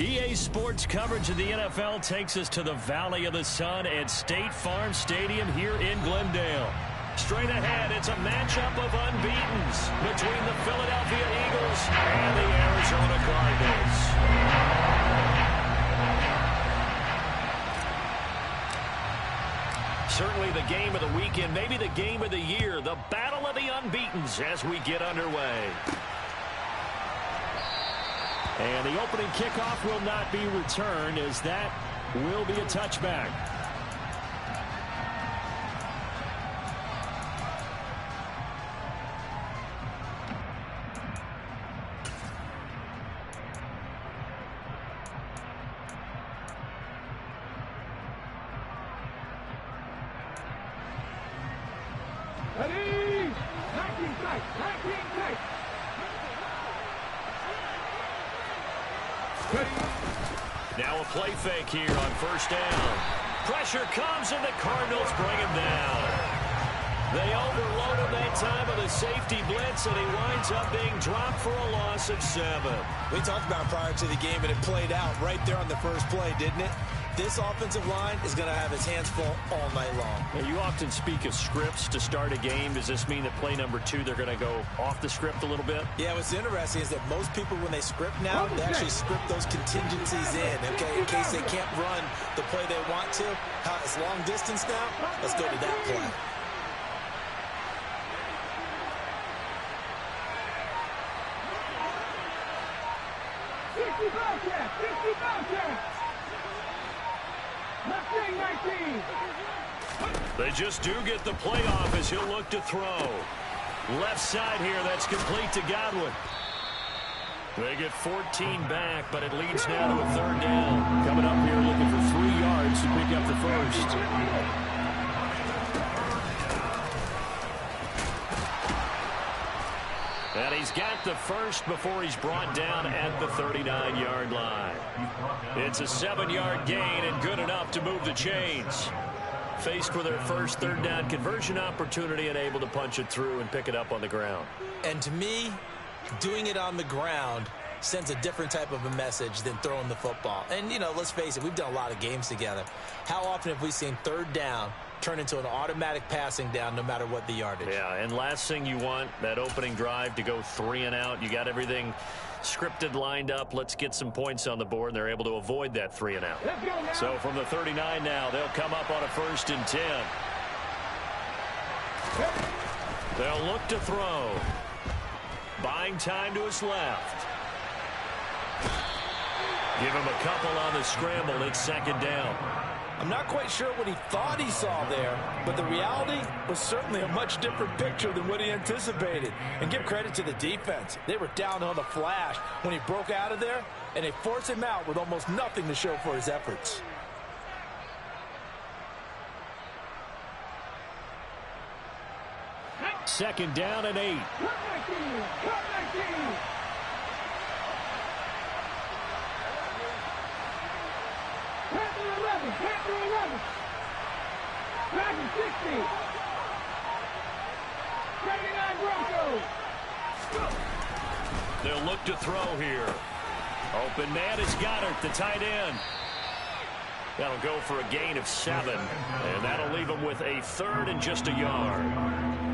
EA Sports coverage of the NFL takes us to the Valley of the Sun at State Farm Stadium here in Glendale. Straight ahead, it's a matchup of unbeatens between the Philadelphia Eagles and the Arizona Cardinals. Certainly the game of the weekend, maybe the game of the year, the battle of the unbeatens as we get underway. And the opening kickoff will not be returned, as that will be a touchback. Now a play fake here on first down. Pressure comes and the Cardinals bring him down. They overload him that time with a safety blitz, and he winds up being dropped for a loss of 7. We talked about prior to the game, and it played out right there on the first play, didn't it? This offensive line is going to have his hands full all night long. Now, you often speak of scripts to start a game. Does this mean that play number 2, they're going to go off the script a little bit? Yeah, what's interesting is that most people, when they script now, they actually script those contingencies in, okay, in case they can't run the play they want to. It's long distance now. Let's go to that play. They just do get the play off as he'll look to throw. Left side here, that's complete to Godwin. They get 14 back, but it leads now to a third down. Coming up here looking for 3 yards to pick up the first. And he's got the first before he's brought down at the 39-yard line. It's a 7-yard gain and good enough to move the chains. Faced with their first third down conversion opportunity and able to punch it through and pick it up on the ground. And to me, doing it on the ground sends a different type of a message than throwing the football. And, you know, let's face it, we've done a lot of games together. How often have we seen third down turn into an automatic passing down no matter what the yardage? Yeah, and last thing you want, that opening drive to go 3 and out. You got everything scripted, lined up. Let's get some points on the board, and they're able to avoid that 3 and out. So from the 39 now, they'll come up on a 1st and 10. They'll look to throw. Buying time to his left. Give him a couple on the scramble. It's 2nd down. I'm not quite sure what he thought he saw there, but the reality was certainly a much different picture than what he anticipated. And give credit to the defense. They were down on the flash when he broke out of there, and they forced him out with almost nothing to show for his efforts. Second down and 8. They'll look to throw here. Open man is Goddard, the tight end. That'll go for a gain of 7, and that'll leave him with a 3rd and just a yard.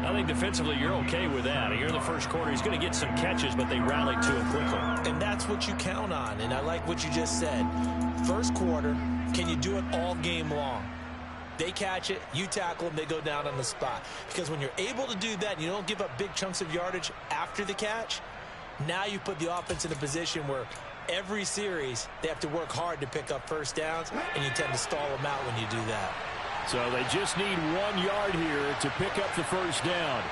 I think defensively you're okay with that. Here in the first quarter, he's going to get some catches, but they rallied to him quickly. And that's what you count on, and I like what you just said. First quarter, can you do it all game long? They catch it, you tackle them, they go down on the spot. Because when you're able to do that and you don't give up big chunks of yardage after the catch, now you put the offense in a position where every series they have to work hard to pick up first downs, and you tend to stall them out when you do that. So they just need 1 yard here to pick up the first down.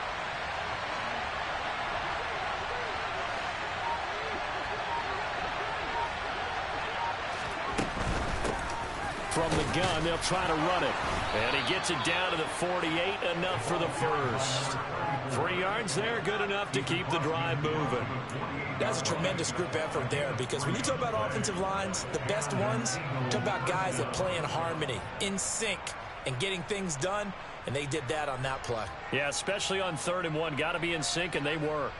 From the gun, they'll try to run it. And he gets it down to the 48, enough for the first. 3 yards there, good enough to keep the drive moving. That's a tremendous group effort there, because when you talk about offensive lines, the best ones, talk about guys that play in harmony, in sync, and getting things done, and they did that on that play. Yeah, especially on 3rd and 1. Got to be in sync, and they were.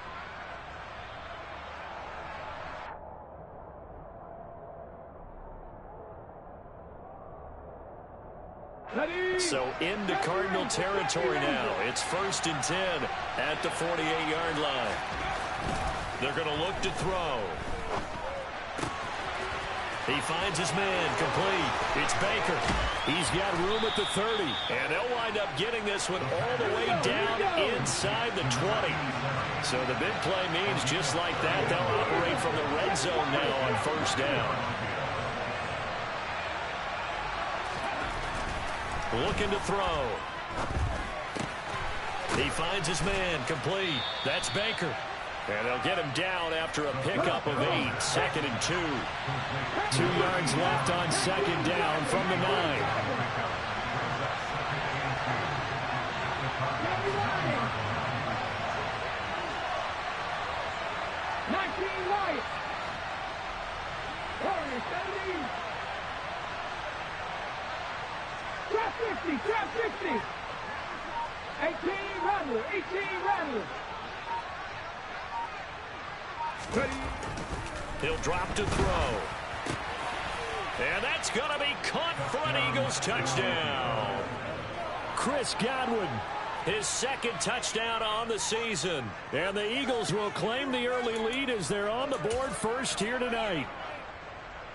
So into Cardinal territory now. It's 1st and 10 at the 48-yard line. They're going to look to throw. He finds his man complete. It's Baker. He's got room at the 30. And they'll wind up getting this one all the way down inside the 20. So the big play means just like that, they'll operate from the red zone now on 1st down. Looking to throw. He finds his man complete. That's Baker. And they'll get him down after a pickup of 8. 2nd and 2. 2 yards left on 2nd down from the 9. Trap 50. 18 Rattler. He'll drop to throw. And that's going to be caught for an Eagles touchdown. Chris Godwin, his 2nd touchdown on the season. And the Eagles will claim the early lead as they're on the board first here tonight.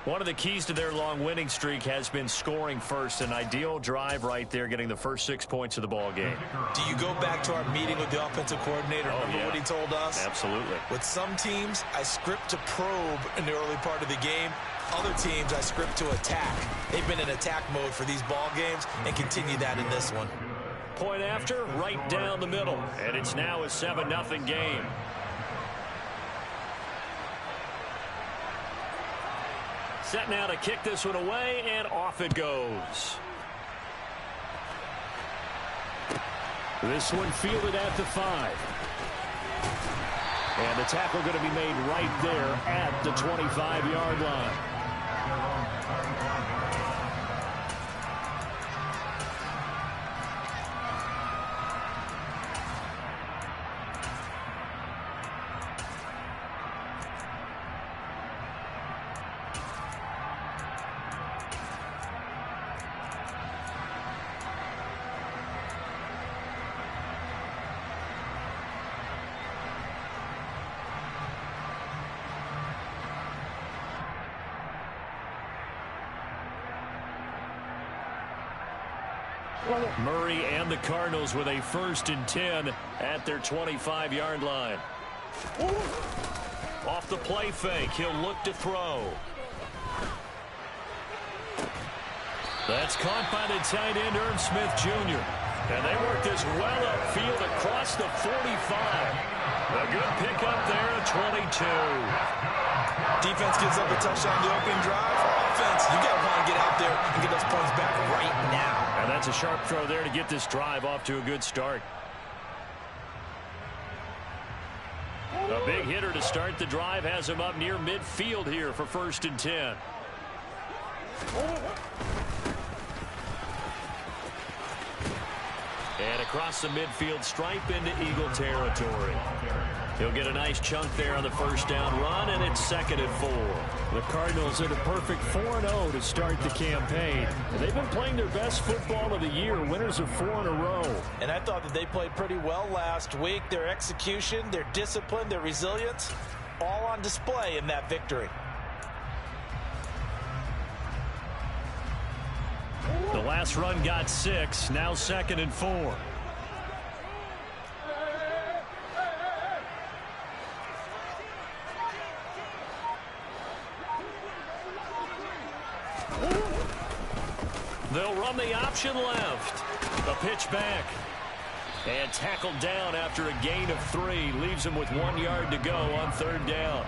One of the keys to their long winning streak has been scoring first. An ideal drive right there, getting the first 6 points of the ball game. Do you go back to our meeting with the offensive coordinator? Remember what he told us? Absolutely. With some teams, I script to probe in the early part of the game. Other teams, I script to attack. They've been in attack mode for these ball games and continue that in this one. Point after, right down the middle. And it's now a 7-0 game. Set now to kick this one away, and off it goes. This one fielded at the 5. And the tackle going to be made right there at the 25-yard line. Murray and the Cardinals with a 1st and 10 at their 25-yard line. Off the play fake, he'll look to throw. That's caught by the tight end, Irv Smith Jr. And they work this well upfield across the 45. A good pickup there at 22. Defense gives up a touchdown on the opening drive. Offense, you got to want to get out there and get those points back right now. And that's a sharp throw there to get this drive off to a good start. A big hitter to start the drive has him up near midfield here for 1st and 10. And across the midfield stripe into Eagle territory. He'll get a nice chunk there on the 1st down run, and it's 2nd and 4. The Cardinals are the perfect 4-0 to start the campaign. They've been playing their best football of the year, winners of 4 in a row. And I thought that they played pretty well last week. Their execution, their discipline, their resilience, all on display in that victory. The last run got 6, now 2nd and 4. They'll run the option left. A pitch back. And tackled down after a gain of 3. Leaves him with 1 yard to go on 3rd down.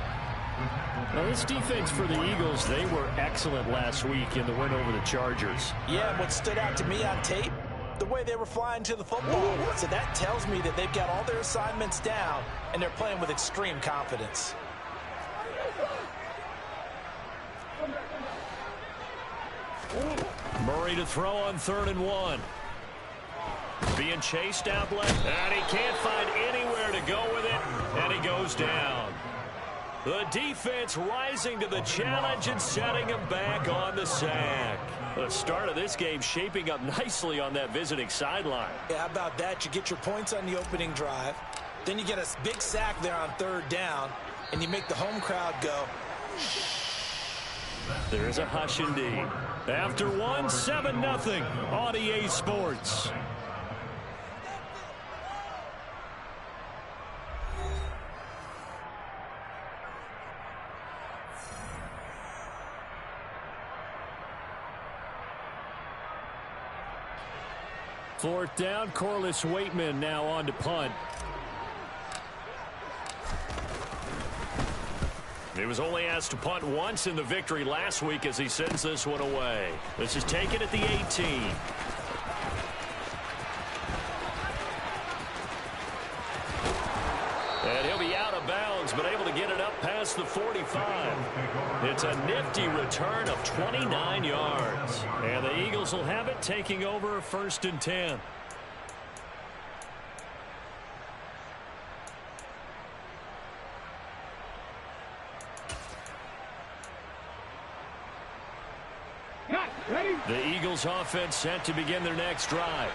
Now, this defense for the Eagles, they were excellent last week in the win over the Chargers. Yeah, and what stood out to me on tape, the way they were flying to the football. So that tells me that they've got all their assignments down, and they're playing with extreme confidence. Murray to throw on 3rd and 1. Being chased out left, and he can't find anywhere to go with it, and he goes down. The defense rising to the challenge and setting him back on the sack. The start of this game shaping up nicely on that visiting sideline. Yeah, how about that? You get your points on the opening drive. Then you get a big sack there on third down. And you make the home crowd go. There's a hush indeed. After one, 7-0 on EA Sports. Fourth down, Corliss Waitman now on to punt. He was only asked to punt once in the victory last week as he sends this one away. This is taken at the 18. And he'll be out of bounds, but able to get it up past the 45. It's a nifty return of 29 yards. And the Eagles will have it, taking over 1st and 10. The Eagles offense set to begin their next drive.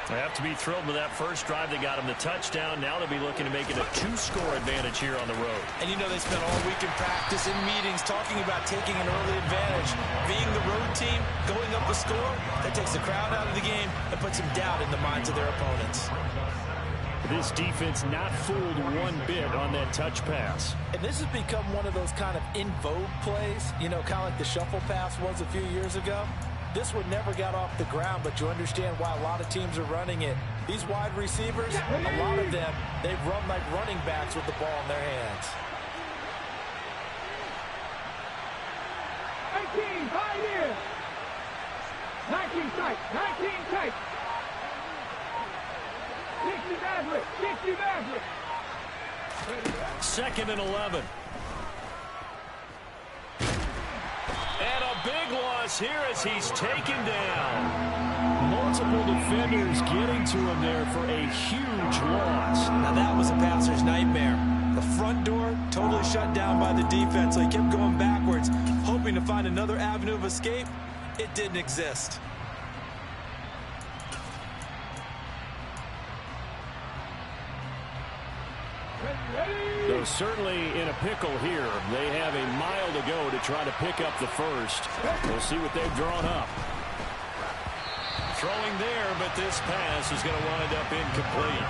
They have to be thrilled with that first drive. They got him the touchdown. Now they'll be looking to make it a 2-score advantage here on the road. And you know they spent all week in practice, in meetings, talking about taking an early advantage. Being the road team, going up the score, that takes the crowd out of the game and puts some doubt in the minds of their opponents. This defense not fooled one bit on that touch pass. And this has become one of those kind of in vogue plays, you know, kind of like the shuffle pass was a few years ago. This one never got off the ground, but you understand why a lot of teams are running it. These wide receivers, a lot of them, they run like running backs with the ball in their hands. 18, 5 years. 19 tight, 19 tight. 60 Maverick, 60 Maverick. 2nd and 11. And a big loss here as he's taken down. Multiple defenders getting to him there for a huge loss. Now that was a passer's nightmare. The front door totally shut down by the defense, so he kept going backwards, hoping to find another avenue of escape. It didn't exist. So certainly in a pickle here. They have a mile to go to try to pick up the first. We'll see what they've drawn up. Throwing there, but this pass is going to wind up incomplete.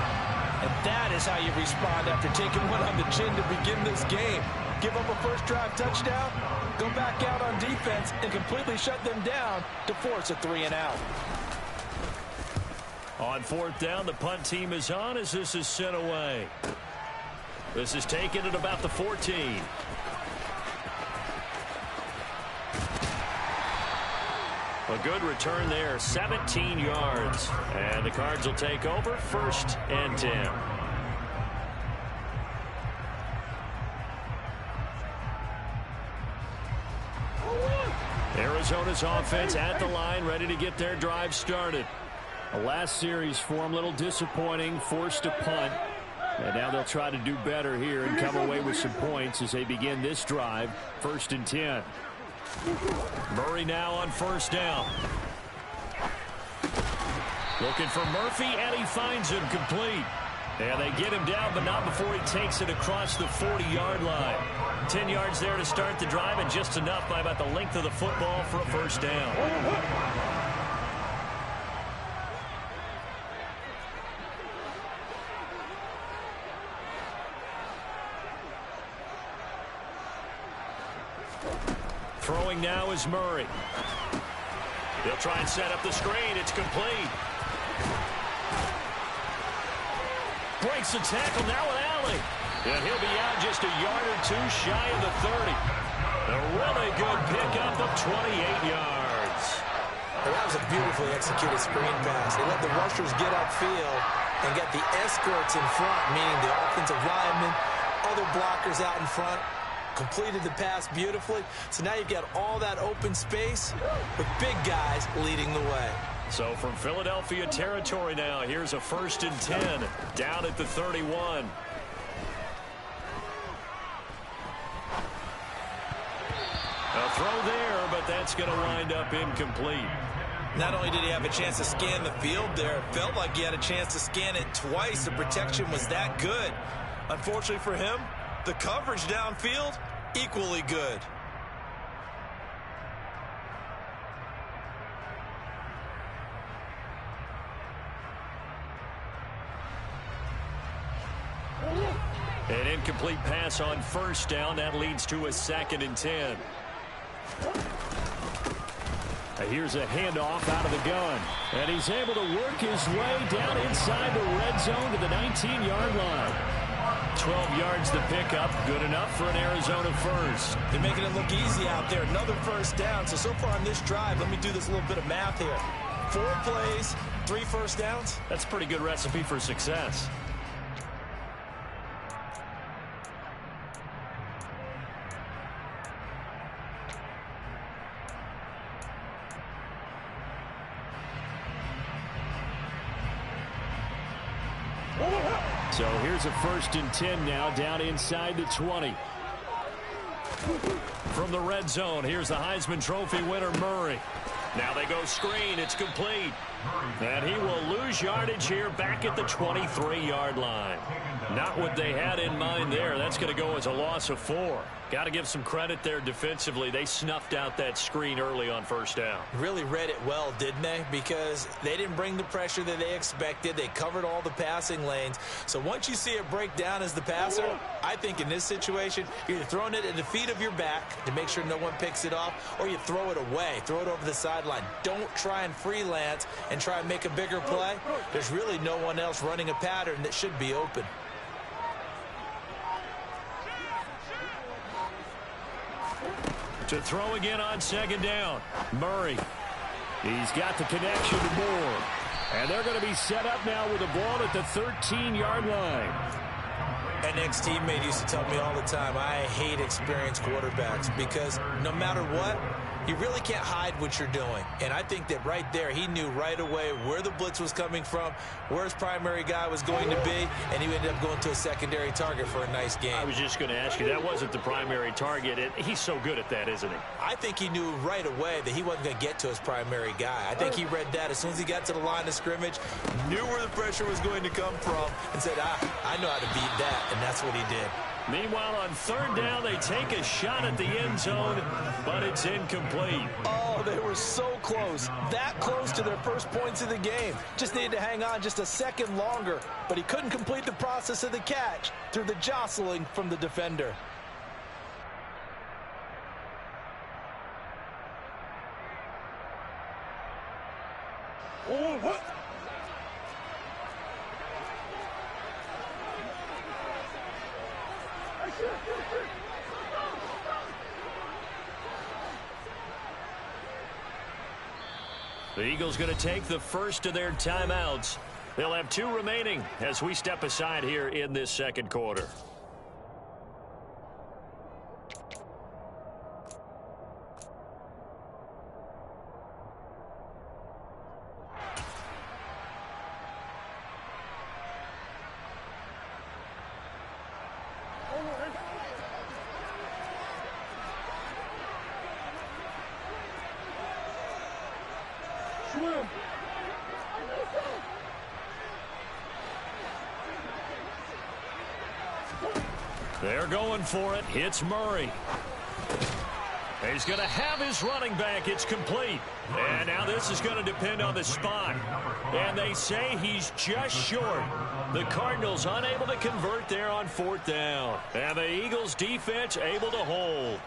And that is how you respond after taking one on the chin to begin this game. Give up a first drive touchdown, go back out on defense, and completely shut them down to force a 3-and-out. On 4th down, the punt team is on as this is sent away. This is taken at about the 14. A good return there, 17 yards. And the Cards will take over 1st and 10. Arizona's offense at the line, ready to get their drive started. The last series for them, a little disappointing, forced a punt. And now they'll try to do better here and come away with some points as they begin this drive, 1st and 10. Murray now on 1st down. Looking for Murphy, and he finds him complete. And they get him down, but not before he takes it across the 40-yard line. 10 yards there to start the drive, and just enough by about the length of the football for a 1st down. Throwing now is Murray. He'll try and set up the screen. It's complete. Breaks the tackle now with Alley. And he'll be out just a yard or two shy of the 30. A really good pickup of 28 yards. Well, that was a beautifully executed screen pass. They let the rushers get upfield and get the escorts in front, meaning the offensive linemen, other blockers out in front. Completed the pass beautifully. So now you've got all that open space with big guys leading the way. So from Philadelphia territory now, here's a 1st and 10 down at the 31. A throw there, but that's going to wind up incomplete. Not only did he have a chance to scan the field there, it felt like he had a chance to scan it twice. The protection was that good. Unfortunately for him, the coverage downfield, equally good. An incomplete pass on first down. That leads to a 2nd and 10. Here's a handoff out of the gun. And he's able to work his way down inside the red zone to the 19-yard line. 12 yards to pick up. Good enough for an Arizona first. They're making it look easy out there. Another first down. So far on this drive, let me do this little bit of math here. 4 plays, 3 first downs. That's a pretty good recipe for success. So here's a 1st and 10 now, down inside the 20. From the red zone, here's the Heisman Trophy winner, Murray. Now they go screen. It's complete. And he will lose yardage here back at the 23-yard line. Not what they had in mind there. That's going to go as a loss of 4. Got to give some credit there defensively. They snuffed out that screen early on first down. Really read it well, didn't they? Because they didn't bring the pressure that they expected. They covered all the passing lanes. So once you see it break down as the passer, I think in this situation, you're either throwing it at the feet of your back to make sure no one picks it off, or you throw it away, throw it over the sideline. Don't try and freelance and try and make a bigger play. There's really no one else running a pattern that should be open. To throw again on 2nd down. Murray. He's got the connection to Moore. And they're going to be set up now with the ball at the 13-yard line. An ex-teammate used to tell me all the time, I hate experienced quarterbacks because no matter what, you really can't hide what you're doing. And I think that right there, he knew right away where the blitz was coming from, where his primary guy was going to be, and he ended up going to a secondary target for a nice game. I was just going to ask you, that wasn't the primary target. He's so good at that, isn't he? I think he knew right away that he wasn't going to get to his primary guy. I think he read that as soon as he got to the line of scrimmage, knew where the pressure was going to come from, and said, I know how to beat that, and that's what he did. Meanwhile, on 3rd down, they take a shot at the end zone, but it's incomplete. Oh, they were so close. That close to their first points of the game. Just needed to hang on just a second longer, but he couldn't complete the process of the catch through the jostling from the defender. The Eagles going to take the first of their timeouts. They'll have 2 remaining as we step aside here in this 2nd quarter. They're going for it. It's Murray. He's going to have his running back. It's complete. And now this is going to depend on the spot. And they say he's just short. The Cardinals unable to convert there on 4th down. And the Eagles defense able to hold.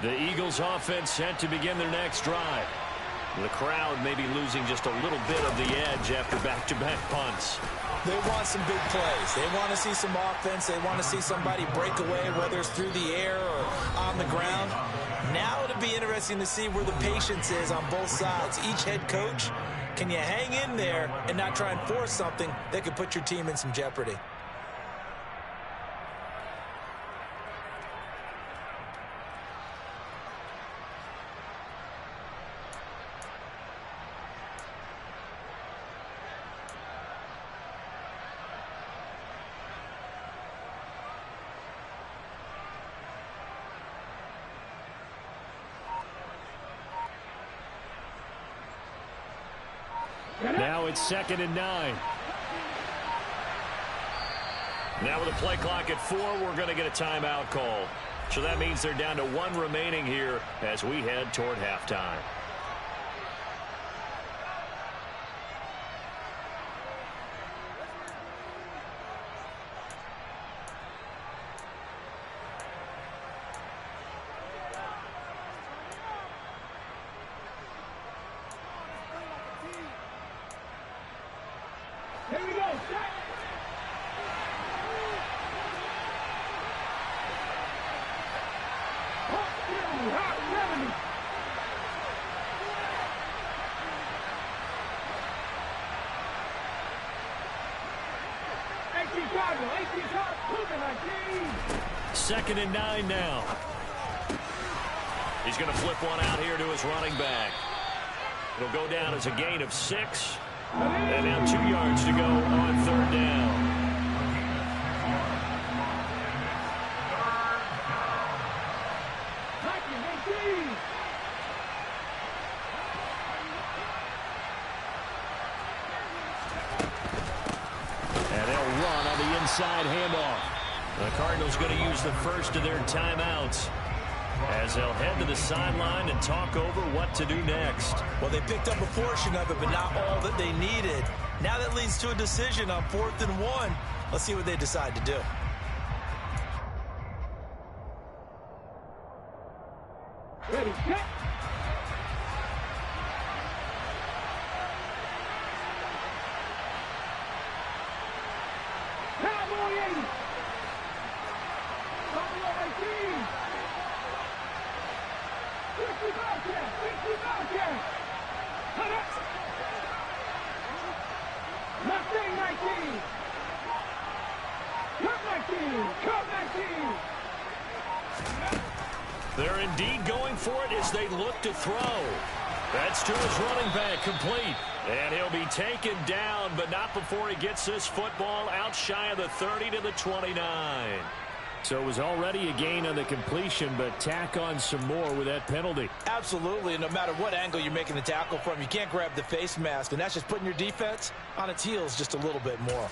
The Eagles offense set to begin their next drive. The crowd may be losing just a little bit of the edge after back-to-back punts. They want some big plays. They want to see some offense. They want to see somebody break away, whether it's through the air or on the ground. Now it'll be interesting to see where the patience is on both sides. Each head coach, can you hang in there and not try and force something that could put your team in some jeopardy? it's 2nd and 9. Now with the play clock at 4, we're going to get a timeout call. So that means they're down to 1 remaining here as we head toward halftime. Here we go, set. Hot 70, hot 70. Chicago, Chicago, 2nd and 9 now. He's going to flip one out here to his running back. It'll go down as a gain of 6. And now 2 yards to go on 3rd down. And they'll run on the inside handoff. The Cardinals going to use the first of their timeouts as they'll head to the sideline and talk over what to do next. Well, they picked up a portion of it, but not all that they needed. Now that leads to a decision on 4th and 1. Let's see what they decide to do. Ready, set. Cowboy 80. Buffalo 18. 50 Bobcat, 50 Bobcat. Cut up. Mustang 19. Cut 19. Cut 19. They're indeed going for it as they look to throw. That's to his running back, complete. And he'll be taken down, but not before he gets this football out shy of the 30 to the 29. So it was already a gain on the completion, but tack on some more with that penalty. Absolutely, and no matter what angle you're making the tackle from, you can't grab the face mask, and that's just putting your defense on its heels just a little bit more.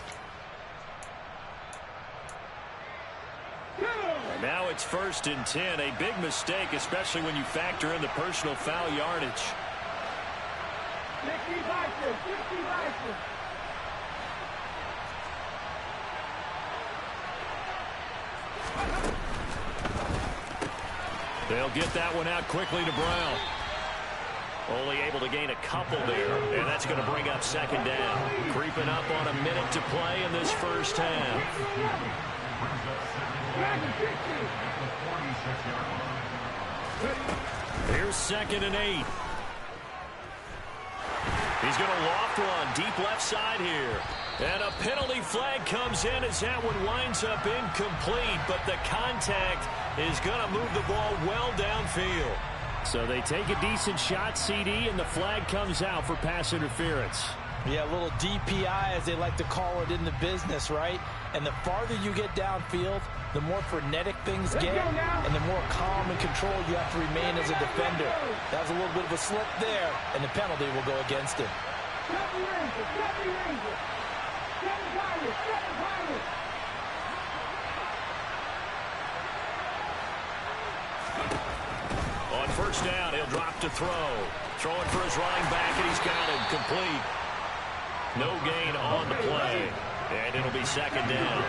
And now it's 1st and 10, a big mistake, especially when you factor in the personal foul yardage. 50 Bobcat, 50 Bobcat. They'll get that one out quickly to Brown. Only able to gain a couple there, and that's going to bring up 2nd down. Creeping up on a minute to play in this first half. Here's 2nd and 8. He's going to loft one deep left side here. And a penalty flag comes in as that one winds up incomplete, but the contact is going to move the ball well downfield. So they take a decent shot, CD, and the flag comes out for pass interference. Yeah, a little DPI, as they like to call it in the business, right? And the farther you get downfield, the more frenetic things get, and the more calm and control you have to remain as a defender. That was a little bit of a slip there, and the penalty will go against him. On 1st down, he'll drop to throw. Throwing for his running back, and he's got him complete. No gain on the play, and it'll be 2nd down.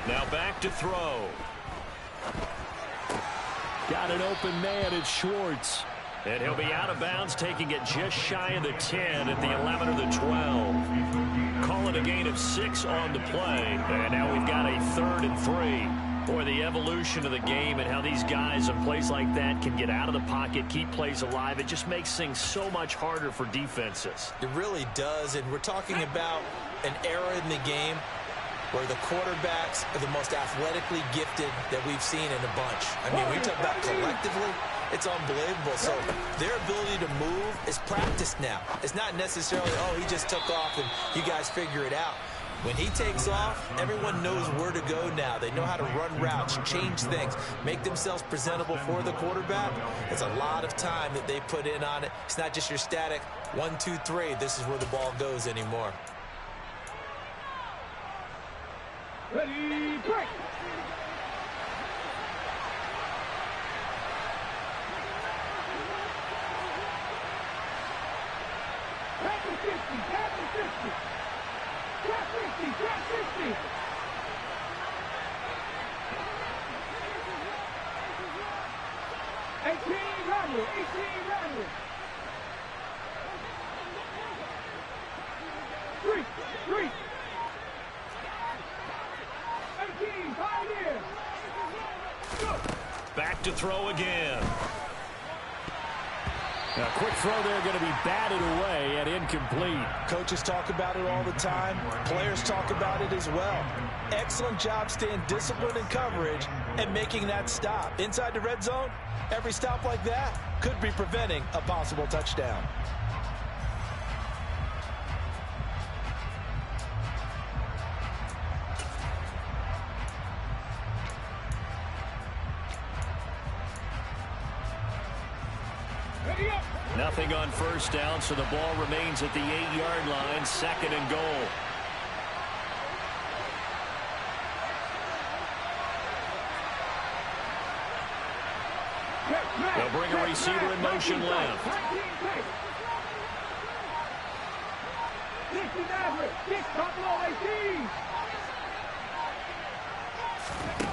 Now back to throw. Got an open man, it's Schwartz. And he'll be out of bounds, taking it just shy of the 10 at the 11 or the 12. Call it a gain of 6 on the play. And now we've got a 3rd and 3. Boy, the evolution of the game and how these guys in plays like that can get out of the pocket, keep plays alive, it just makes things so much harder for defenses. It really does, and we're talking about an era in the game where the quarterbacks are the most athletically gifted that we've seen in a bunch. I mean, we talk about collectively, it's unbelievable. So their ability to move is practiced now. It's not necessarily, oh, he just took off and you guys figure it out. When he takes off, everyone knows where to go now. They know how to run routes, change things, make themselves presentable for the quarterback. It's a lot of time that they put in on it. It's not just your static 1, 2, 3. This is where the ball goes anymore. Ready, break. Back to 50, back to 50. Back 50, back 50. Rattle, 18 rattle. 3, 3. 18, Pioneer. Go. Back to throw again. Now, quick throw there, going to be batted away and incomplete. Coaches talk about it all the time. Players talk about it as well. Excellent job staying disciplined in coverage and making that stop. Inside the red zone, every stop like that could be preventing a possible touchdown. Nothing on first down, so the ball remains at the 8-yard line, 2nd and goal. They'll bring a receiver in motion left.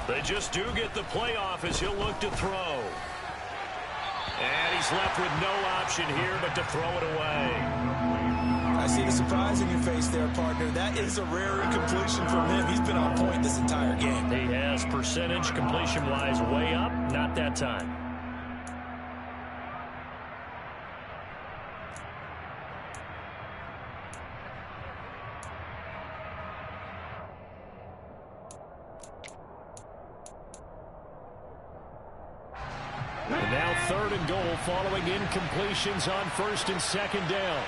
They just do get the playoff as he'll look to throw. And he's left with no option here but to throw it away. I see the surprise in your face there, partner. That is a rare incompletion from him. He's been on point this entire game. He has percentage completion-wise way up, not that time. And now 3rd and goal following incompletions on 1st and 2nd down.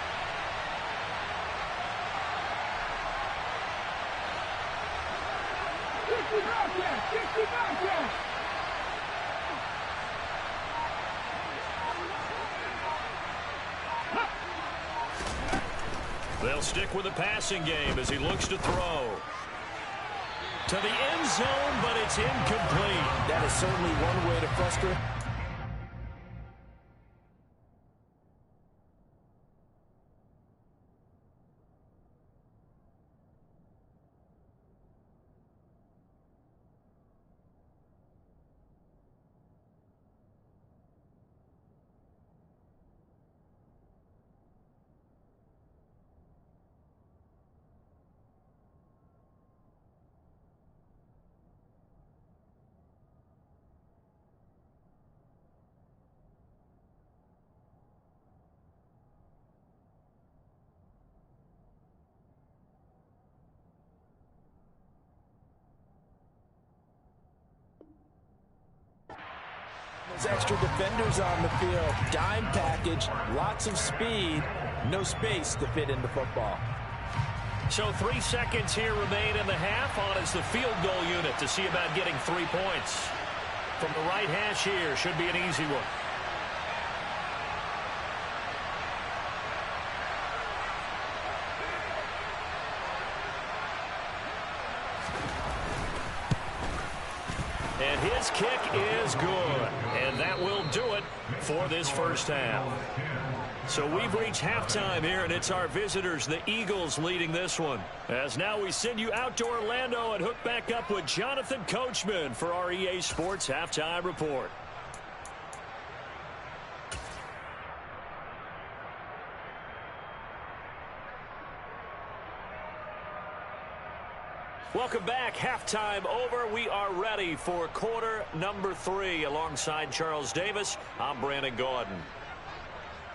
They'll stick with the passing game as he looks to throw. To the end zone, but it's incomplete. That is certainly one way to frustrate. Those extra defenders on the field. Dime package, lots of speed, no space to fit into football. So 3 seconds here remain in the half. On is the field goal unit to see about getting 3 points. From the right hash here, should be an easy one. And his kick is good. And that will do it for this first half. So we've reached halftime here, and it's our visitors, the Eagles, leading this one. As now we send you out to Orlando and hook back up with Jonathan Coachman for our EA Sports Halftime Report. Welcome back. Halftime over. We are ready for quarter number 3. Alongside Charles Davis, I'm Brandon Gaudin.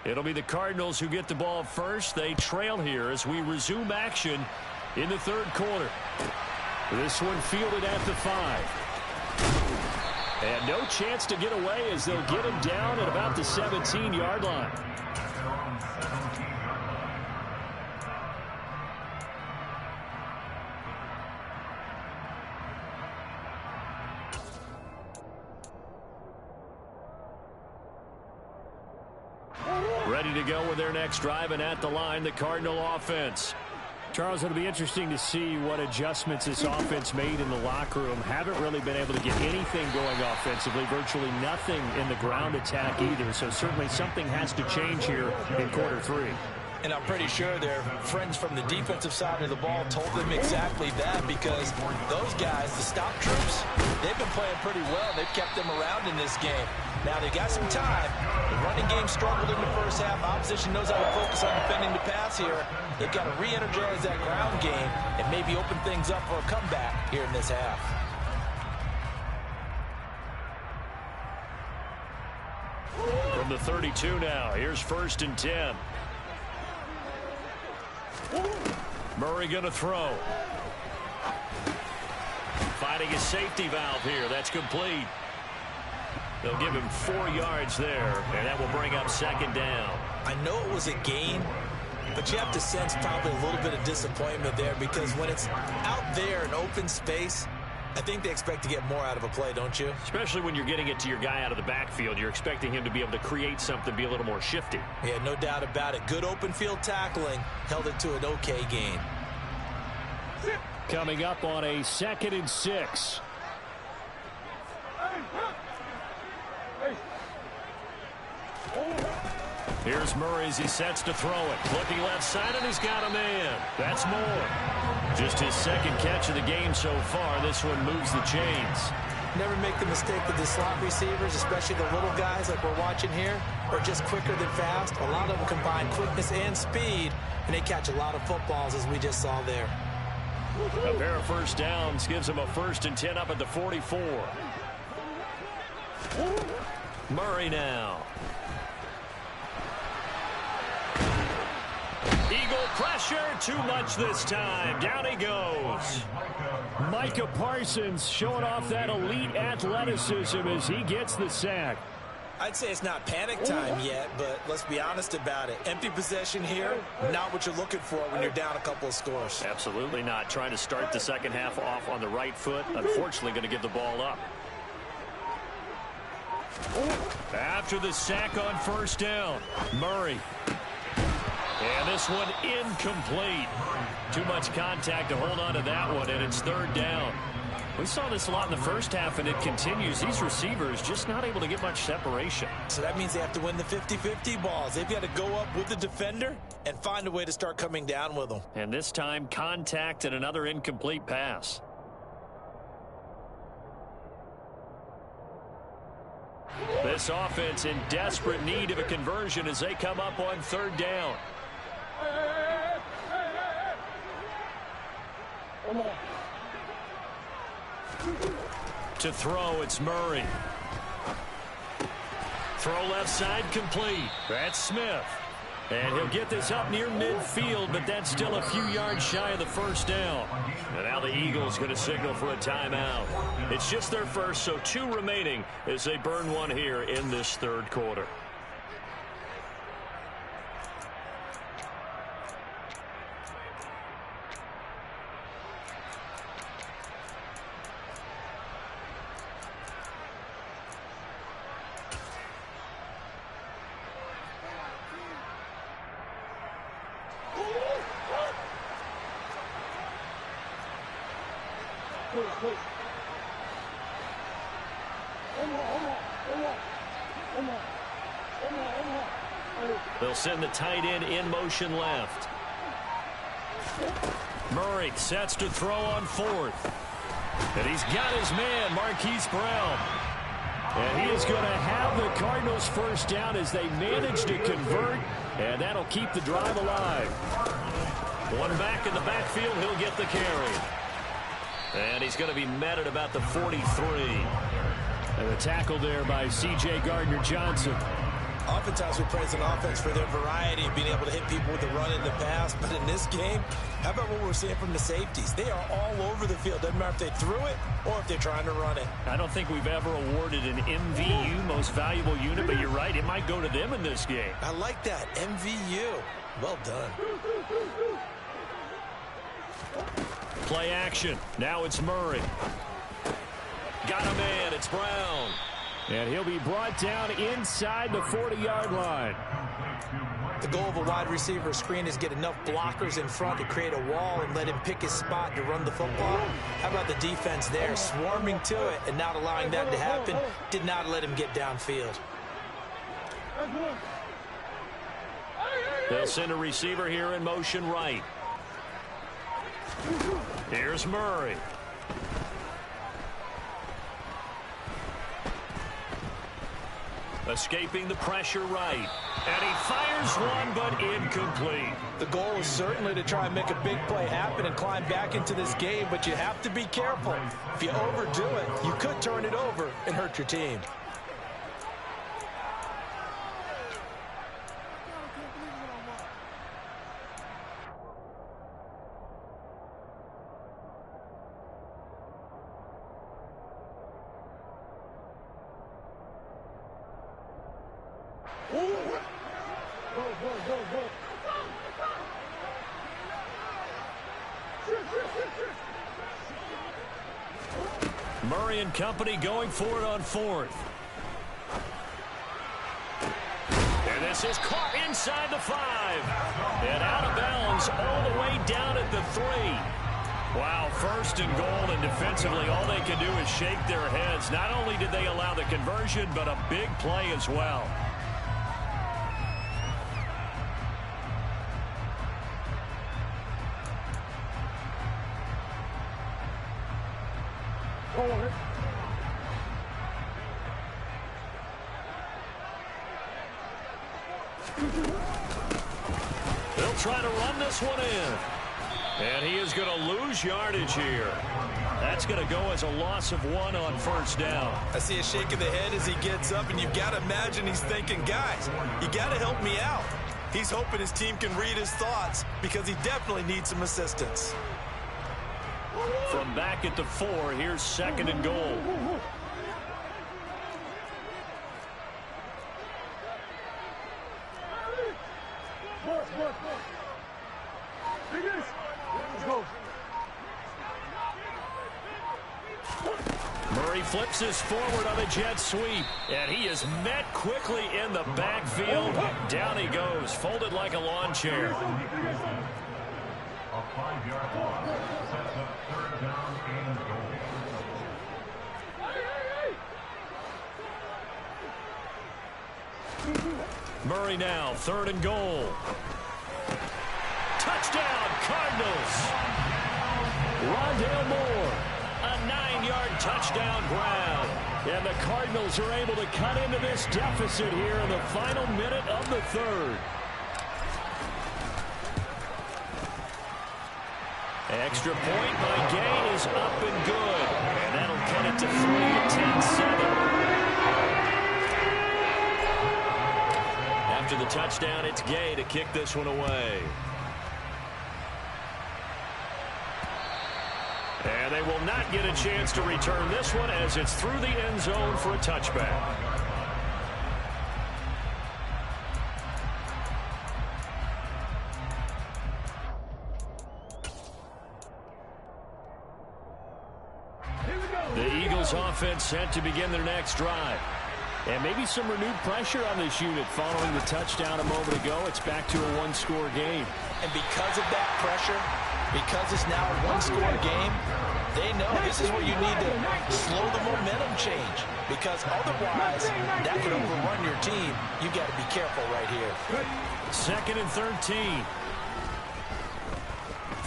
It'll be the Cardinals who get the ball first. They trail here as we resume action in the 3rd quarter. This one fielded at the 5. And no chance to get away as they'll get him down at about the 17-yard line. Ready to go with their next drive, and at the line, the Cardinal offense. Charles, it'll be interesting to see what adjustments this offense made in the locker room. Haven't really been able to get anything going offensively, virtually nothing in the ground attack either. So certainly something has to change here in quarter three. And I'm pretty sure their friends from the defensive side of the ball told them exactly that, because those guys, the stop troops, they've been playing pretty well. They've kept them around in this game. Now they got some time. The running game struggled in the first half. Opposition knows how to focus on defending the pass here. They've got to re-energize that ground game and maybe open things up for a comeback here in this half. From the 32 now, here's 1st and 10. Murray going to throw. Finding his safety valve here. That's complete. They'll give him 4 yards there, and that will bring up 2nd down. I know it was a gain, but you have to sense probably a little bit of disappointment there, because when it's out there in open space, I think they expect to get more out of a play, don't you? Especially when you're getting it to your guy out of the backfield. You're expecting him to be able to create something, be a little more shifty. Yeah, no doubt about it. Good open field tackling held it to an okay gain. Coming up on a 2nd and 6. Here's Murray as he sets to throw it. Looking left side, and he's got a man. That's Moore. Just his 2nd catch of the game so far. This one moves the chains. Never make the mistake that the slot receivers, especially the little guys like we're watching here, are just quicker than fast. A lot of them combine quickness and speed, and they catch a lot of footballs, as we just saw there. A pair of 1st downs gives him a 1st and 10 up at the 44. Murray now. Eagle pressure, too much this time. Down he goes. Micah Parsons showing off that elite athleticism as he gets the sack. I'd say it's not panic time yet, but let's be honest about it. Empty possession here, not what you're looking for when you're down a couple of scores. Absolutely not. Trying to start the 2nd half off on the right foot. Unfortunately, going to give the ball up. After the sack on 1st down, Murray. And this one incomplete. Too much contact to hold on to that one, and it's 3rd down. We saw this a lot in the first half, and it continues. These receivers just not able to get much separation. So that means they have to win the 50-50 balls. They've got to go up with the defender and find a way to start coming down with them. And this time, contact and another incomplete pass. This offense in desperate need of a conversion as they come up on 3rd down. To throw, it's Murray. Throw left side complete. That's Smith. And he'll get this up near midfield, but that's still a few yards shy of the 1st down. And now the Eagles going to signal for a timeout. It's just their first, so 2 remaining as they burn one here in this 3rd quarter. They'll send the tight end in motion left. Murray sets to throw on 4th. And he's got his man, Marquise Brown. And he is going to have the Cardinals 1st down as they manage to convert. And that'll keep the drive alive. One back in the backfield, he'll get the carry. And he's going to be met at about the 43. And the tackle there by C.J. Gardner-Johnson. Oftentimes we praise an offense for their variety of being able to hit people with the run in the pass. But in this game, how about what we're seeing from the safeties? They are all over the field. Doesn't matter if they threw it or if they're trying to run it. I don't think we've ever awarded an MVU, most valuable unit, but you're right. It might go to them in this game. I like that. MVU. Well done. Play action. Now it's Murray. Got a man. It's Brown. And he'll be brought down inside the 40-yard line. The goal of a wide receiver screen is get enough blockers in front to create a wall and let him pick his spot to run the football. How about the defense there, swarming to it and not allowing that to happen? Did not let him get downfield. They'll send a receiver here in motion right. Here's Murray. Escaping the pressure right. And he fires one, but incomplete. The goal is certainly to try and make a big play happen and climb back into this game, but you have to be careful. If you overdo it, you could turn it over and hurt your team. Murray and company going for it on fourth. And this is caught inside the 5. And out of bounds all the way down at the 3. Wow, first and goal, and defensively all they can do is shake their heads. Not only did they allow the conversion, but a big play as well. They'll try to run this one in. And he is going to lose yardage here. That's going to go as a loss of 1 on first down. I see a shake of the head as he gets up, and you've got to imagine he's thinking, guys, you got to help me out. He's hoping his team can read his thoughts because he definitely needs some assistance. From back at the 4, here's second and goal. Murray flips this forward on a jet sweep, and he is met quickly in the backfield. Down he goes, folded like a lawn chair. A 5-yard loss sets up third down and goal. Murray now, third and goal. Touchdown, Cardinals. Rondale Moore, a 9-yard touchdown grab. And the Cardinals are able to cut into this deficit here in the final minute of the third. Extra point by Gay is up and good. And that'll cut it to 3 at 10-7. After the touchdown, it's Gay to kick this one away. And they will not get a chance to return this one as it's through the end zone for a touchback. The Eagles offense set to begin their next drive. And maybe some renewed pressure on this unit following the touchdown a moment ago. It's back to a one-score game. And because of that pressure, because it's now a one-score game, they know this is where you need to slow the momentum change. Because otherwise, that could overrun your team. You got to be careful right here. Second and 13.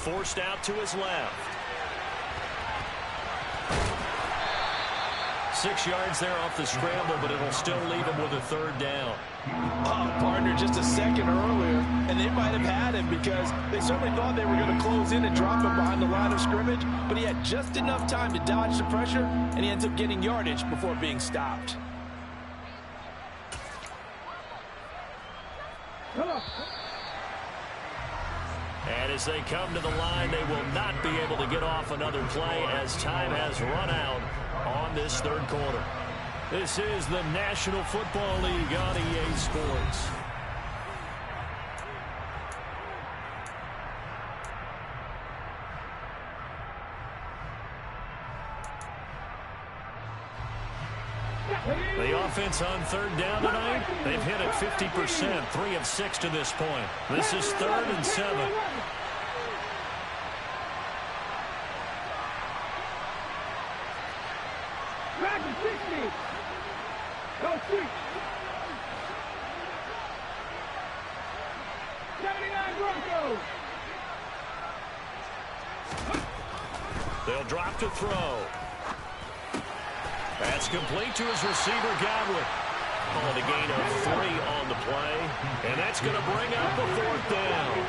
Forced out to his left. 6 yards there off the scramble, but it'll still leave him with a third down. Oh, partner, just a second earlier, and they might have had him because they certainly thought they were going to close in and drop him behind the line of scrimmage, but he had just enough time to dodge the pressure, and he ends up getting yardage before being stopped. And as they come to the line, they will not be able to get off another play as time has run out on this third quarter. This is the National Football League on EA Sports. The offense on third down tonight, they've hit it 50%, 3 of 6 to this point. This is 3rd and 7. Back to 60. Go sweep. 79 Broncos. They'll drop to throw. That's complete to his receiver, Godwin. Called a gain of 3 on the play, and that's going to bring up a 4th down.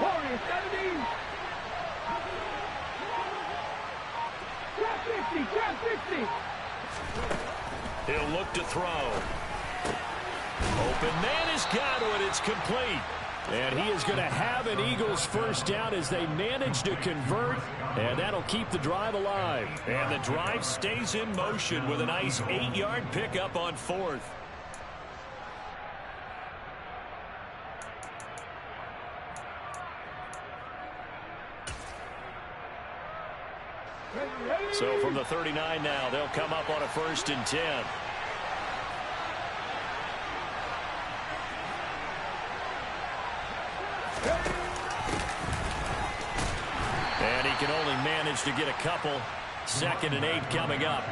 Warriors 70. Trap 50, trap 50. He'll look to throw. Open man is Godwin. It's complete. And he is going to have an Eagles first down as they manage to convert, and that'll keep the drive alive. And the drive stays in motion with a nice 8-yard pickup on 4th. So from the 39 now, they'll come up on a 1st and 10. And he can only manage to get a couple. 2nd and 8 coming up.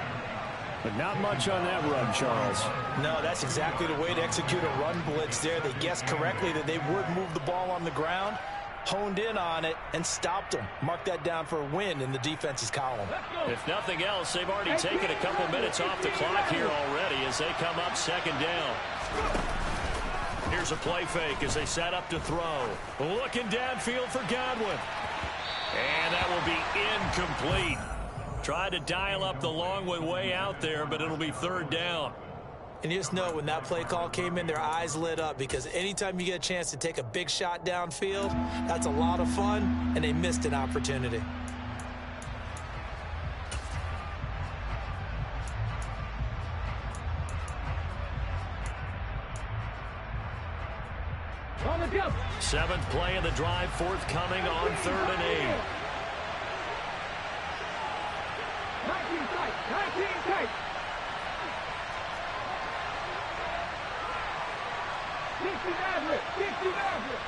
But not much on that run, Charles. No, that's exactly the way to execute a run blitz there. They guessed correctly that they would move the ball on the ground, honed in on it, and stopped them. Mark that down for a win in the defense's column. If nothing else, they've already taken a couple minutes off the clock here already as they come up 2nd down. Here's a play fake as they set up to throw. Looking downfield for Godwin. And that will be incomplete. Tried to dial up the long one way out there, but it'll be 3rd down. And you just know when that play call came in, their eyes lit up, because anytime you get a chance to take a big shot downfield, that's a lot of fun, and they missed an opportunity. On the jump. 7th play of the drive, forthcoming on 3rd and 8. 19 tight, 19 tight. 60 Maverick, 60 Maverick.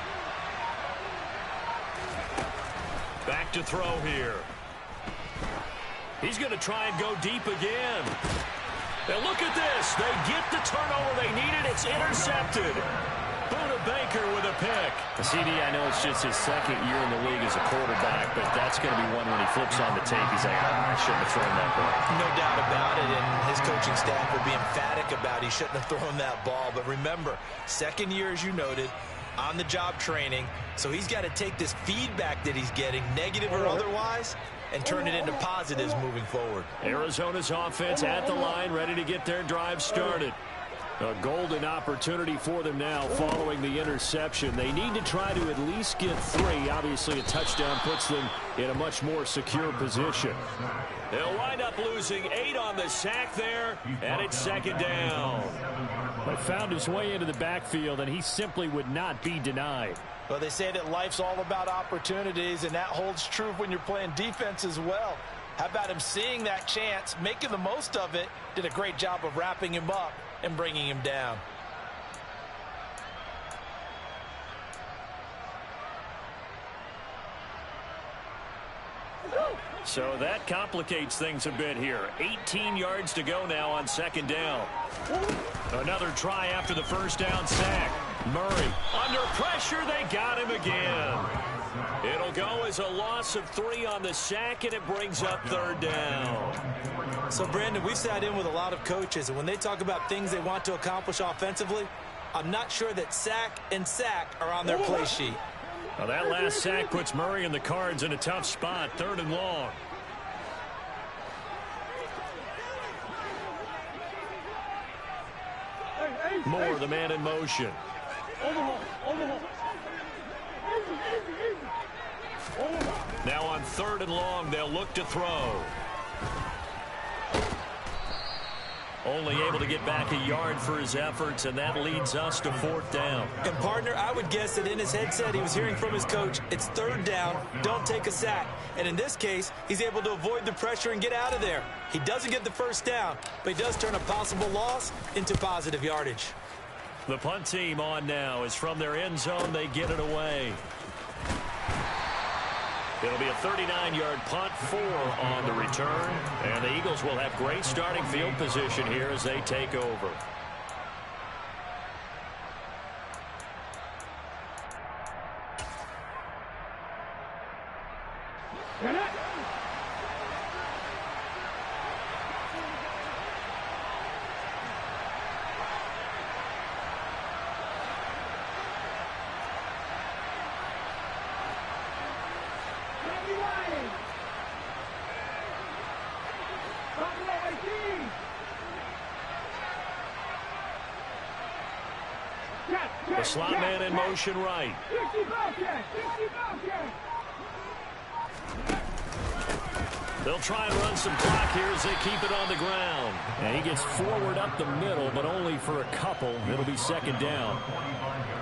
Back to throw here. He's going to try and go deep again. And look at this. They get the turnover they needed. It's intercepted. Buda Baker with a pick. CD, I know it's just his 2nd year in the league as a quarterback, but that's going to be one when he flips on the tape. He's like, I shouldn't have thrown that ball. No doubt about it, and his coaching staff will be emphatic about he shouldn't have thrown that ball. But remember, 2nd year, as you noted, on-the-job training, so he's got to take this feedback that he's getting, negative or otherwise, and turn it into positives moving forward. Arizona's offense at the line, ready to get their drive started. A golden opportunity for them now following the interception. They need to try to at least get 3. Obviously, a touchdown puts them in a much more secure position. They'll wind up losing 8 on the sack there, and it's 2nd down. But found his way into the backfield, and he simply would not be denied. Well, they say that life's all about opportunities, and that holds true when you're playing defense as well. How about him seeing that chance, making the most of it, did a great job of wrapping him up and bringing him down. So that complicates things a bit here. 18 yards to go now on 2nd down. Another try after the 1st down sack. Murray under pressure. They got him again. It'll go as a loss of 3 on the sack, and it brings up 3rd down. So, Brandon, we've sat in with a lot of coaches, and when they talk about things they want to accomplish offensively, I'm not sure that sack and sack are on their play sheet. Well, that last sack puts Murray and the Cards in a tough spot, 3rd and long. Moore, the man in motion. Now on 3rd and long, they'll look to throw. Only able to get back a yard for his efforts, and that leads us to 4th down. And, partner, I would guess that in his headset he was hearing from his coach, it's 3rd down, don't take a sack. And in this case, he's able to avoid the pressure and get out of there. He doesn't get the 1st down, but he does turn a possible loss into positive yardage. The punt team on now is from their end zone. They get it away. It'll be a 39-yard punt, 4 on the return. And the Eagles will have great starting field position here as they take over. The slot man in motion right. They'll try and run some clock here as they keep it on the ground. And he gets forward up the middle, but only for a couple. It'll be 2nd down.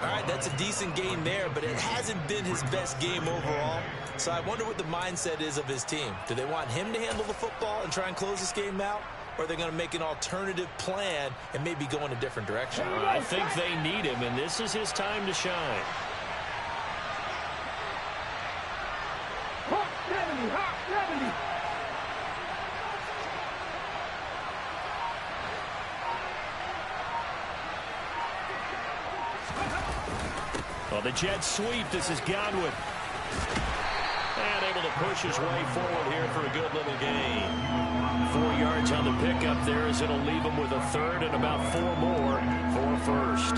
All right, that's a decent game there, but it hasn't been his best game overall. So I wonder what the mindset is of his team. Do they want him to handle the football and try and close this game out? Or are they going to make an alternative plan and maybe go in a different direction? I think they need him, and this is his time to shine. Hawk 70, Hawk 70. Well, the jet sweep. This is Godwin. And able to push his way forward here for a good little gain. 4 yards on the pickup there as it'll leave him with a 3rd and about 4 more for a 1st.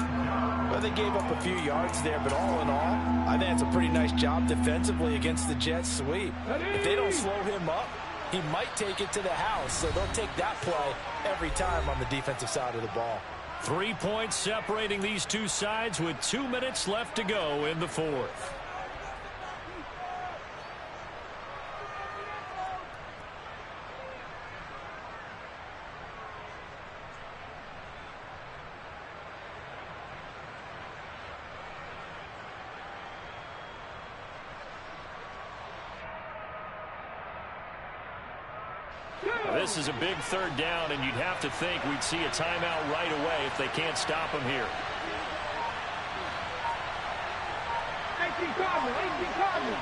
Well, they gave up a few yards there, but all in all, I think it's a pretty nice job defensively against the jet sweep. If they don't slow him up, he might take it to the house, so they'll take that play every time on the defensive side of the ball. 3 points separating these two sides with 2 minutes left to go in the 4th. This is a big 3rd down, and you'd have to think we'd see a timeout right away if they can't stop him here. 18 Cardinal, 18 Cardinal.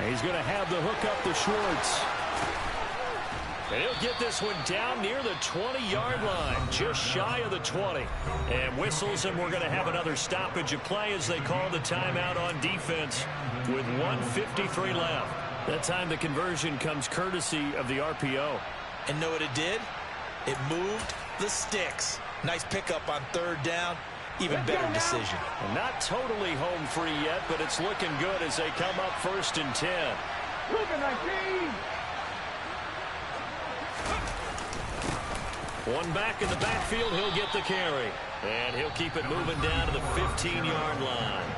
He's going to have the hook up to Schwartz. And he'll get this one down near the 20-yard line, just shy of the 20. And whistles, and we're going to have another stoppage of play as they call the timeout on defense with 1:53 left. That time the conversion comes courtesy of the RPO. And know what it did? It moved the sticks. Nice pickup on 3rd down. Even better decision. And not totally home free yet, but it's looking good as they come up 1st and 10. Looking like me. One back in the backfield, he'll get the carry. And he'll keep it moving down to the 15-yard line.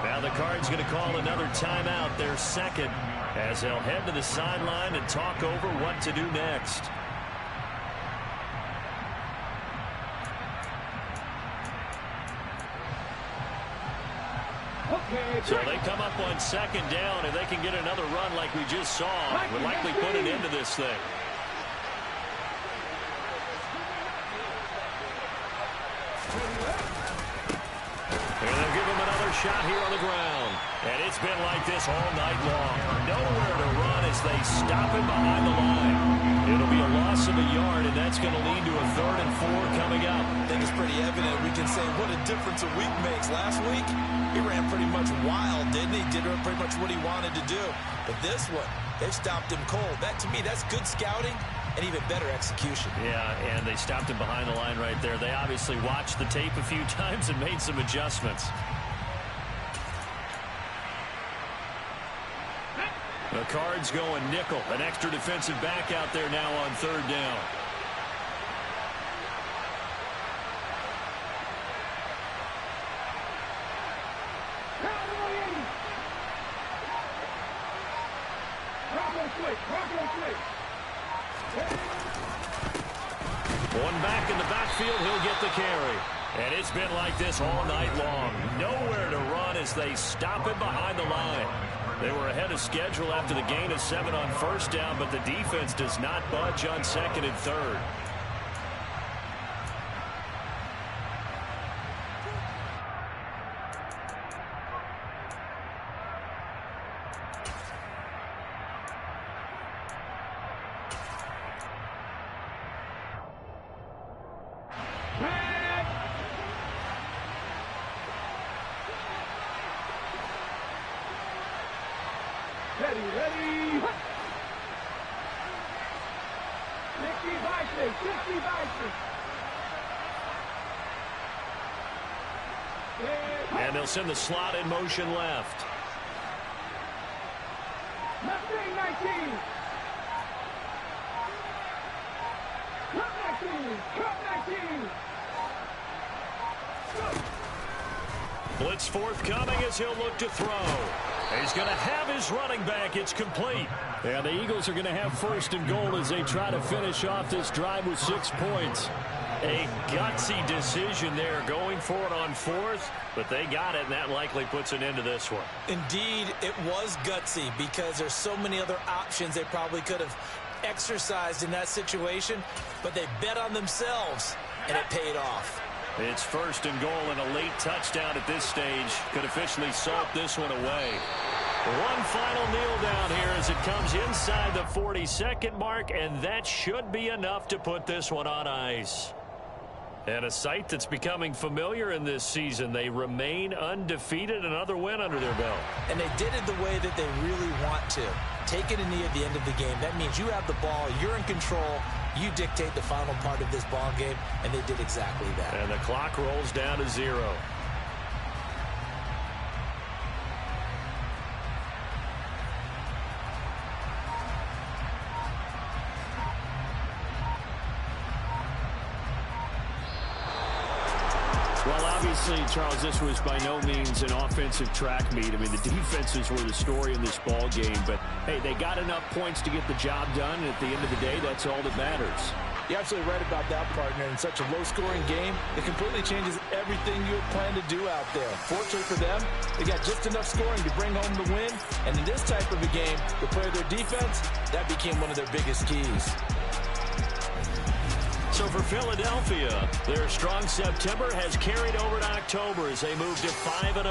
Now the Cards going to call another timeout, their 2nd, as they'll head to the sideline and talk over what to do next. So they come up on 2nd down, and they can get another run like we just saw. Would likely put an end to this thing. And they'll give him another shot here on the ground. And it's been like this all night long. Nowhere to run as they stop him behind the line. It'll be a loss of a yard, and that's going to lead to a 3rd and 4 coming up. I think it's pretty evident. We can say what a difference a week makes. Last week, he ran pretty much wild, didn't he? Did pretty much what he wanted to do. But this one, they've stopped him cold. That, to me, that's good scouting and even better execution. Yeah, and they stopped him behind the line right there. They obviously watched the tape a few times and made some adjustments. The Cards going nickel. An extra defensive back out there now on 3rd down. switch. Broncos switch. One back in the backfield, he'll get the carry. And it's been like this all night long. Nowhere to run as they stop him behind the line. They were ahead of schedule after the gain of 7 on first down, but the defense does not budge on second and third. Ready. 60 Vikings. And they'll send the slot in motion left. Left wing 19. Cut 19. Blitz forthcoming as he'll look to throw. He's going to have his running back. It's complete. Yeah, the Eagles are going to have first and goal as they try to finish off this drive with 6 points. A gutsy decision there, going for it on fourth, but they got it, and that likely puts an end to this one. Indeed, it was gutsy because there's so many other options they probably could have exercised in that situation, but they bet on themselves, and it paid off. It's first and goal, and a late touchdown at this stage could officially salt this one away. One final kneel down here as it comes inside the 40-second mark, and that should be enough to put this one on ice. And a sight that's becoming familiar in this season. They remain undefeated, another win under their belt. And they did it the way that they really want to. Taking a knee at the end of the game. That means you have the ball, you're in control, you dictate the final part of this ball game, and they did exactly that. And the clock rolls down to 0. Well, obviously, Charles, this was by no means an offensive track meet. I mean, the defenses were the story in this ball game. But, hey, they got enough points to get the job done. And at the end of the day, that's all that matters. You're absolutely right about that, partner. In such a low-scoring game, it completely changes everything you had planned to do out there. Fortunately for them, they got just enough scoring to bring home the win. And in this type of a game, to play their defense, that became one of their biggest keys. So for Philadelphia, their strong September has carried over to October as they move to 5-0.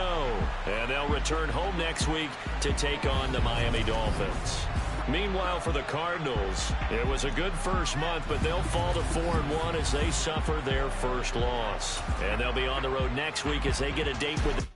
And they'll return home next week to take on the Miami Dolphins. Meanwhile, for the Cardinals, it was a good first month, but they'll fall to 4-1 as they suffer their first loss. And they'll be on the road next week as they get a date with